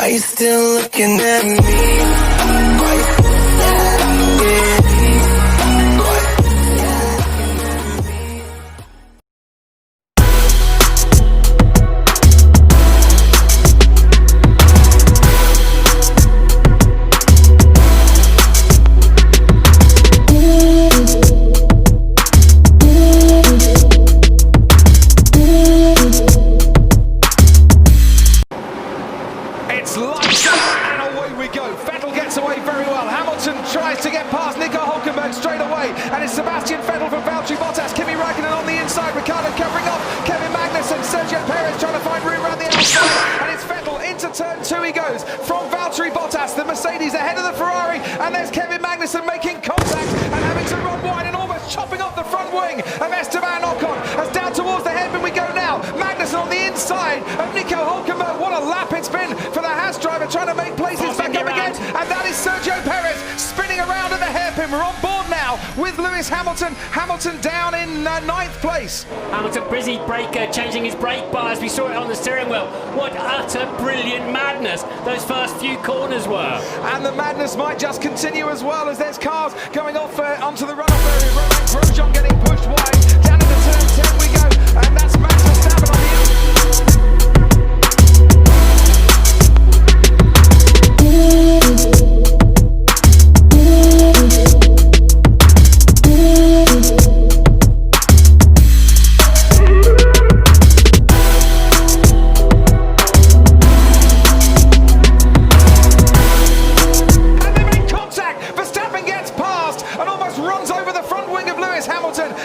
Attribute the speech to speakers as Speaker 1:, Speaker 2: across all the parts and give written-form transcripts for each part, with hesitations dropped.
Speaker 1: Why you still looking at me? Why you still looking at me?
Speaker 2: It's lights out and away we go. Vettel gets away very well. Hamilton tries to get past Nico Hülkenberg straight away, and it's Sebastian Vettel from Valtteri Bottas. Kimi Räikkönen on the inside, Ricciardo covering off Kevin Magnussen, Sergio Perez trying to find room around the outside, and it's Vettel into turn 2 he goes from Valtteri Bottas, the Mercedes ahead of the Ferrari, and there's Kevin Magnussen making contact and having to run wide and almost chopping off the front wing of Esteban Ocon. As down towards the hairpin we go now. Magnussen on the inside of Nico Hülkenberg. What a lap it's been for the Haas driver, trying to make places back up again, and that is Sergio Perez spinning around at the hairpin. We're on board now with Lewis Hamilton. Hamilton down in 9th place.
Speaker 3: Hamilton busy changing his brake bar as we saw it on the steering wheel. What utter brilliant madness those first few corners were.
Speaker 2: And the madness might just continue as well, as there's cars going off onto the runoff area. Romain Grosjean getting pushed wide. Down into turn 10 we go, and that's Max Verstappen on the inside.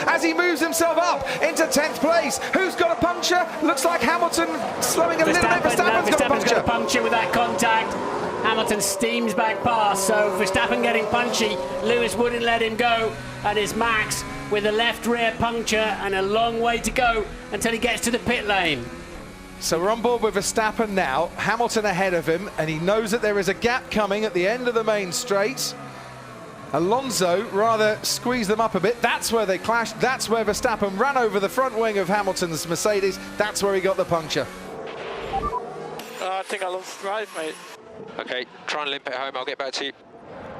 Speaker 2: As he moves himself up into 10th place. Who's got a puncture? Looks like Hamilton slowing a little bit. Verstappen's got a
Speaker 3: puncture with that contact. Hamilton steams back past, so Verstappen getting punchy. Lewis wouldn't let him go, and it's Max with a left rear puncture and a long way to go until he gets to the pit lane.
Speaker 2: So we're on board with Verstappen now. Hamilton ahead of him, and he knows that there is a gap coming at the end of the main straight. Alonso rather squeezed them up a bit. That's where they clashed. That's where Verstappen ran over the front wing of Hamilton's Mercedes. That's where he got the puncture.
Speaker 4: I think I lost drive, mate.
Speaker 5: Okay, try and limp it home. I'll get back to you.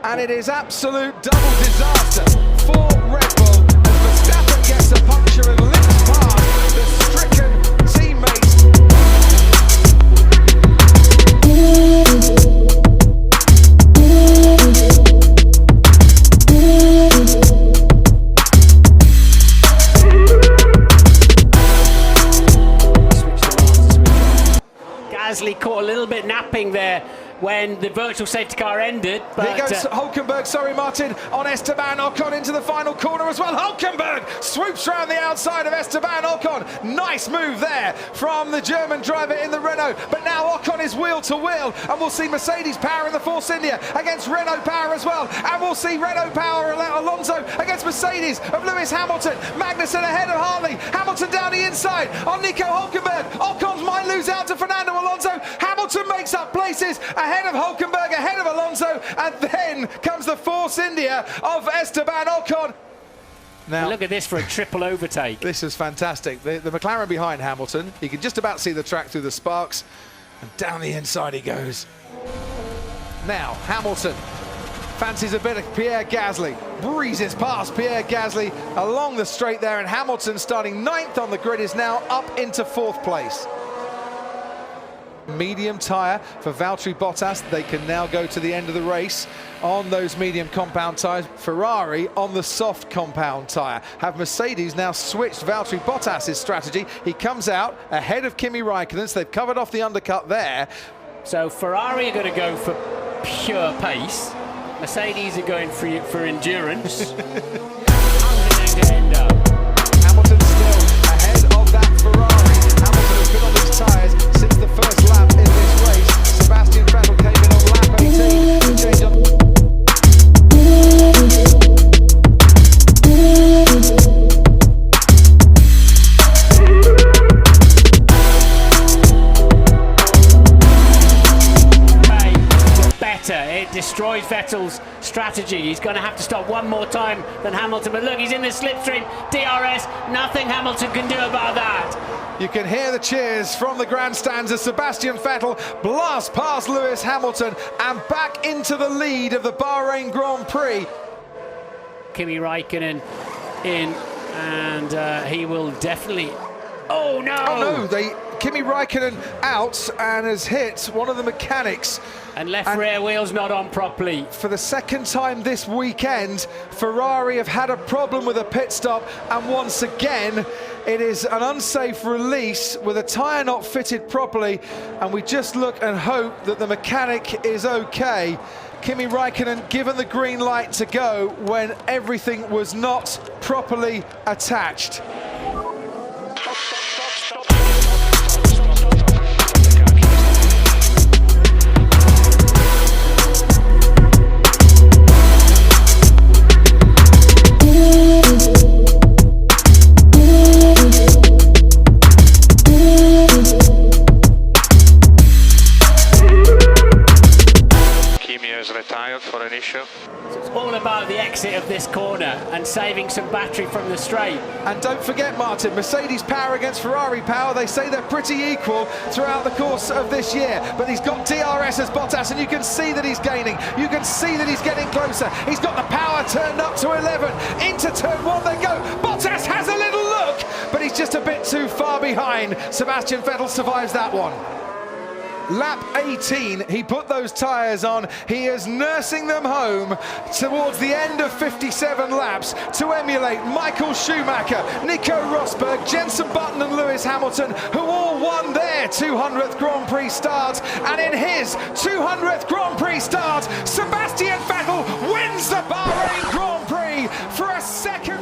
Speaker 2: And it is absolute double disaster for Red Bull as Verstappen gets a puncture and limps past the stricken teammates.
Speaker 3: Gasly caught a little bit napping there when the virtual safety car ended. But
Speaker 2: here goes Hülkenberg, sorry Martin, on Esteban Ocon into the final corner as well. Hülkenberg swoops round the outside of Esteban Ocon. Nice move there from the German driver in the Renault. But now Ocon is wheel to wheel, and we'll see Mercedes power in the Force India against Renault power as well. And we'll see Renault power Alonso against Mercedes of Lewis Hamilton. Magnussen ahead of Hartley. Hamilton down the inside on Nico Hülkenberg. Ocon might lose out to Fernando Alonso. Hamilton makes up places ahead of Hülkenberg, ahead of Alonso, and then comes the Force India of Esteban Ocon.
Speaker 3: Now look at this for a triple overtake.
Speaker 2: This is fantastic. The McLaren behind Hamilton, you can just about see the track through the sparks, and down the inside he goes. Now Hamilton fancies a bit of Pierre Gasly, breezes past Pierre Gasly along the straight there, and Hamilton, starting 9th on the grid, is now up into 4th place. Medium tyre for Valtteri Bottas. They can now go to the end of the race on those medium compound tyres. Ferrari on the soft compound tyre. Have Mercedes now switched Valtteri Bottas' strategy? He comes out ahead of Kimi Räikkönen, so they've covered off the undercut there.
Speaker 3: So Ferrari are going to go for pure pace. Mercedes are going for endurance. How's it going to end up?
Speaker 2: Hamilton still ahead of that Ferrari. Hamilton has been on these tyres since the first lap in this race. Sebastian Vettel came in on lap 18 to change on.
Speaker 3: it destroys Vettel's strategy. He's going to have to stop one more time than Hamilton. But look, he's in the slipstream. DRS, nothing Hamilton can do about that.
Speaker 2: You can hear the cheers from the grandstands as Sebastian Vettel blasts past Lewis Hamilton and back into the lead of the Bahrain Grand Prix.
Speaker 3: Kimi Räikkönen in, and he will definitely... Oh no!
Speaker 2: Oh no, Kimi Räikkönen out and has hit one of the mechanics.
Speaker 3: And left rear wheel's not on properly.
Speaker 2: For the second time this weekend, Ferrari have had a problem with a pit stop, and once again, it is an unsafe release with a tyre not fitted properly, and we just look and hope that the mechanic is okay. Kimi Räikkönen given the green light to go when everything was not properly attached.
Speaker 4: Retired for an issue.
Speaker 3: It's all about the exit of this corner and saving some battery from the straight.
Speaker 2: And don't forget, Martin, Mercedes power against Ferrari power, they say they're pretty equal throughout the course of this year, but he's got DRS as Bottas, and you can see that he's gaining, you can see that he's getting closer. He's got the power turned up to 11, into turn 1 they go. Bottas has a little look, but he's just a bit too far behind. Sebastian Vettel survives that one. Lap 18, he put those tyres on. He is nursing them home towards the end of 57 laps to emulate Michael Schumacher, Nico Rosberg, Jenson Button and Lewis Hamilton, who all won their 200th Grand Prix start. And in his 200th Grand Prix start, Sebastian Vettel wins the Bahrain Grand Prix for a second